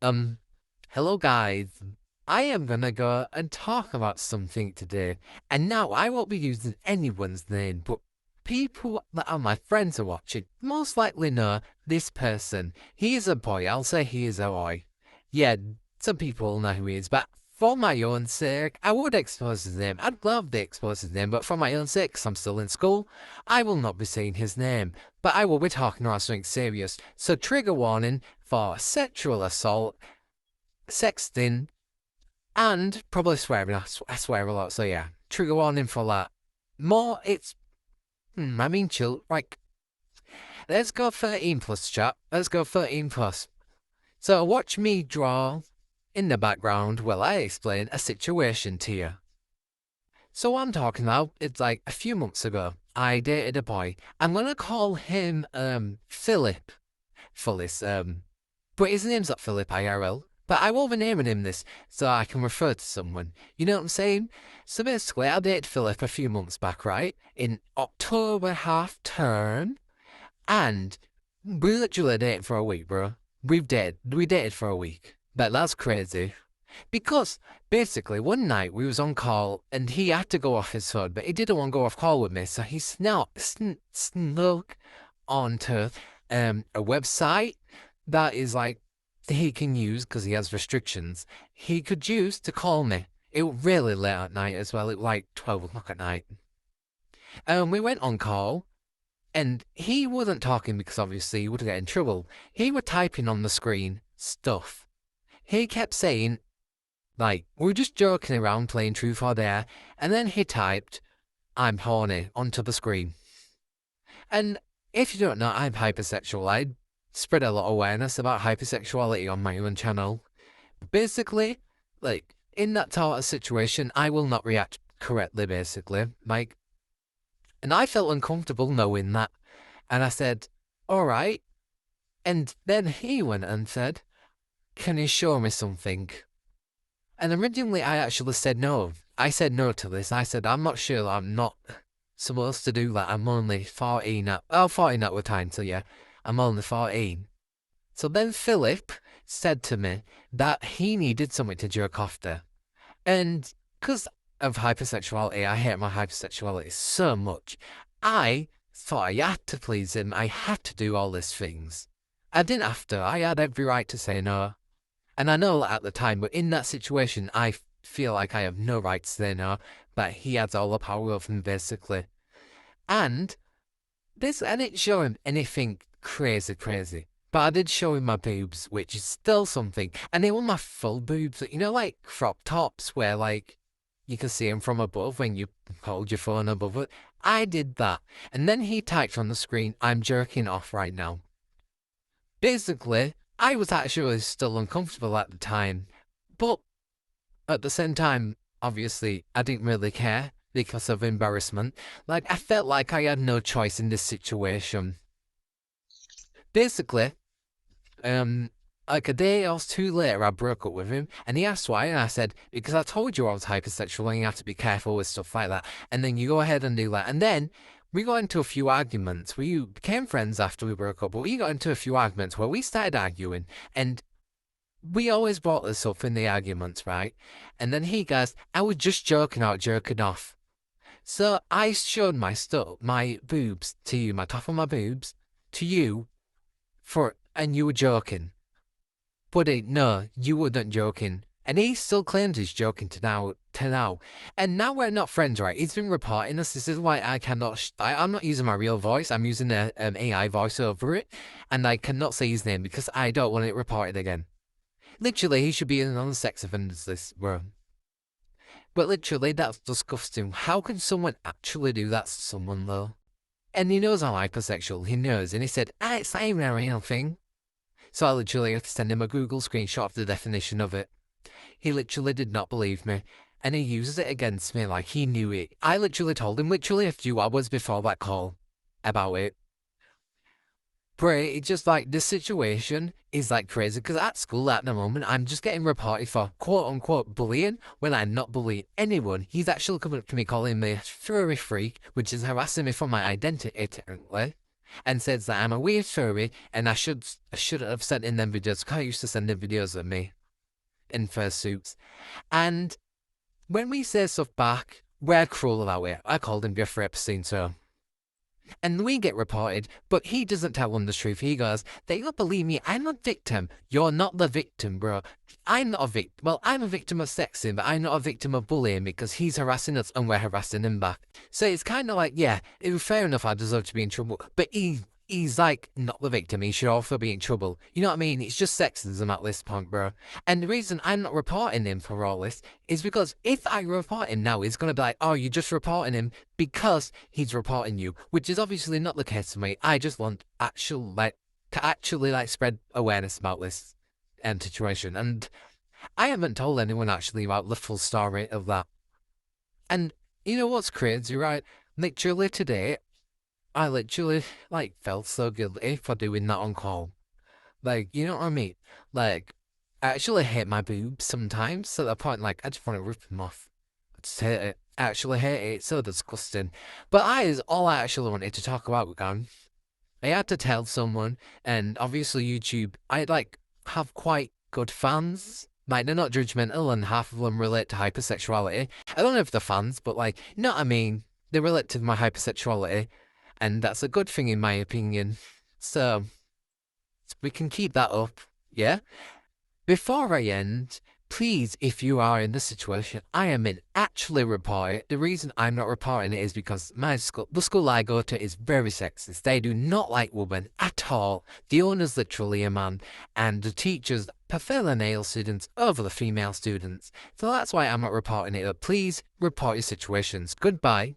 Um, Hello guys. I am gonna go and talk about something today. And now I won't be using anyone's name, but people that are my friends are watching most likely know this person. He is a boy. I'll say he is a boy. Yeah, some people know who he is, but for my own sake, I would expose his name. I'd love to expose his name, but for my own sake, 'cause I'm still in school, I will not be saying his name. But I will be talking about something serious. So trigger warning for sexual assault, sexting, and probably swearing. I swear a lot, so yeah. Trigger warning for that. More, chill. Like, let's go 13 plus, chat. Let's go 13 plus. So watch me draw in the background while I explain a situation to you. So what I'm talking about, it's like a few months ago, I dated a boy. I'm gonna call him, Philip. For this, but his name's not Philip IRL. But I will be naming him this so I can refer to someone. You know what I'm saying? So basically, I dated Philip a few months back, right? In October half term. And we literally dated for a week, bro. We dated for a week. But that's crazy. Because basically, one night we was on call and he had to go off his phone, but he didn't want to go off call with me. So he snuck onto a website that is like he can use because he has restrictions. He could use to call me. It was really late at night as well. It was like 12 o'clock at night. We went on call and he wasn't talking because obviously he would get in trouble. He was typing on the screen stuff. He kept saying, like, we are just joking around playing truth or dare, and then he typed, I'm horny, onto the screen. And if you don't know, I'm hypersexual. I spread a lot of awareness about hypersexuality on my own channel. Basically, like, in that sort of situation, I will not react correctly, basically. Like, and I felt uncomfortable knowing that. And I said, alright. And then he went and said, can you show me something? And originally I actually said no. I said no to this. I said, I'm not sure, I'm not supposed to do that. I'm only 14 at, 14 at the time, so yeah, I'm only 14. So then Philip said to me that he needed something to jerk off to. And because of hypersexuality, I hate my hypersexuality so much. I thought I had to please him. I had to do all these things. I didn't have to. I had every right to say no. And I know that at the time, but in that situation, I feel like I have no right to say no, but he has all the power over me, basically. And I didn't show him anything crazy. But I did show him my boobs, which is still something. And they were my full boobs, you know, like crop tops where, like, you can see them from above when you hold your phone above it. I did that. And then he typed on the screen, I'm jerking off right now. Basically, I was actually still uncomfortable at the time, but at the same time, obviously, I didn't really care because of embarrassment. Like, I felt like I had no choice in this situation. Basically, like a day or two later, I broke up with him, and he asked why, and I said, because I told you I was hypersexual and you have to be careful with stuff like that. And then you go ahead and do that. And then we got into a few arguments. We became friends after we broke up, but we got into a few arguments where we started arguing, and we always brought this up in the arguments, right? And then he goes, I was just joking out, jerking off. So I showed my boobs to you, my top of my boobs, to you, and you were joking. But no, you weren't joking. And he still claims he's joking to now. And now we're not friends, right? He's been reporting us. This is why I'm not using my real voice. I'm using an AI voice over it. And I cannot say his name because I don't want it reported again. Literally, he should be in on the sex offenders list, bro. But literally, that's disgusting. How can someone actually do that to someone, though? And he knows I'm hypersexual. He knows. And he said, it's not even a real thing. So I literally had to send him a Google screenshot of the definition of it. He literally did not believe me. And he uses it against me like he knew it. I literally told him literally a few hours before that call about it. But it's just like the situation is like crazy because at school at the moment I'm just getting reported for quote unquote bullying when I'm not bullying anyone. He's actually coming up to me calling me a furry freak, which is harassing me for my identity technically. and says that I'm a weird furry and I should have sent in them videos. I used to send in videos of me in fursuits. And when we say stuff back, we're cruel about it. I called him Jeffrey Epstein, so. And we get reported, but he doesn't tell them the truth. He goes, they don't believe me. I'm a victim. You're not the victim, bro. I'm not a victim. Well, I'm a victim of sexing, but I'm not a victim of bullying because he's harassing us and we're harassing him back. So it's kind of like, yeah, it was fair enough I deserve to be in trouble, but he's like not the victim. He should also be in trouble. You know what I mean? It's just sexism at this point, bro. And the reason I'm not reporting him for all this is because if I report him now, he's going to be like, oh, you're just reporting him because he's reporting you, which is obviously not the case for me. I just want to actually spread awareness about this situation. And I haven't told anyone actually about the full story of that. And you know what's crazy, right? Literally today, I literally, felt so guilty for doing that on call. You know what I mean? I actually hate my boobs sometimes, to the point, I just want to rip them off. I just hate it. I actually hate it. It's so disgusting. But that is all I actually wanted to talk about, gang. I had to tell someone, and obviously YouTube, I, have quite good fans. They're not judgmental, and half of them relate to hypersexuality. I don't know if they're fans, but, you know what I mean? They relate to my hypersexuality. And that's a good thing in my opinion. So we can keep that up, yeah? Before I end, please, if you are in this situation, I am in actually report it. The reason I'm not reporting it is because the school I go to is very sexist. They do not like women at all. The owner's literally a man, and the teachers prefer the male students over the female students. So that's why I'm not reporting it. But please report your situations. Goodbye.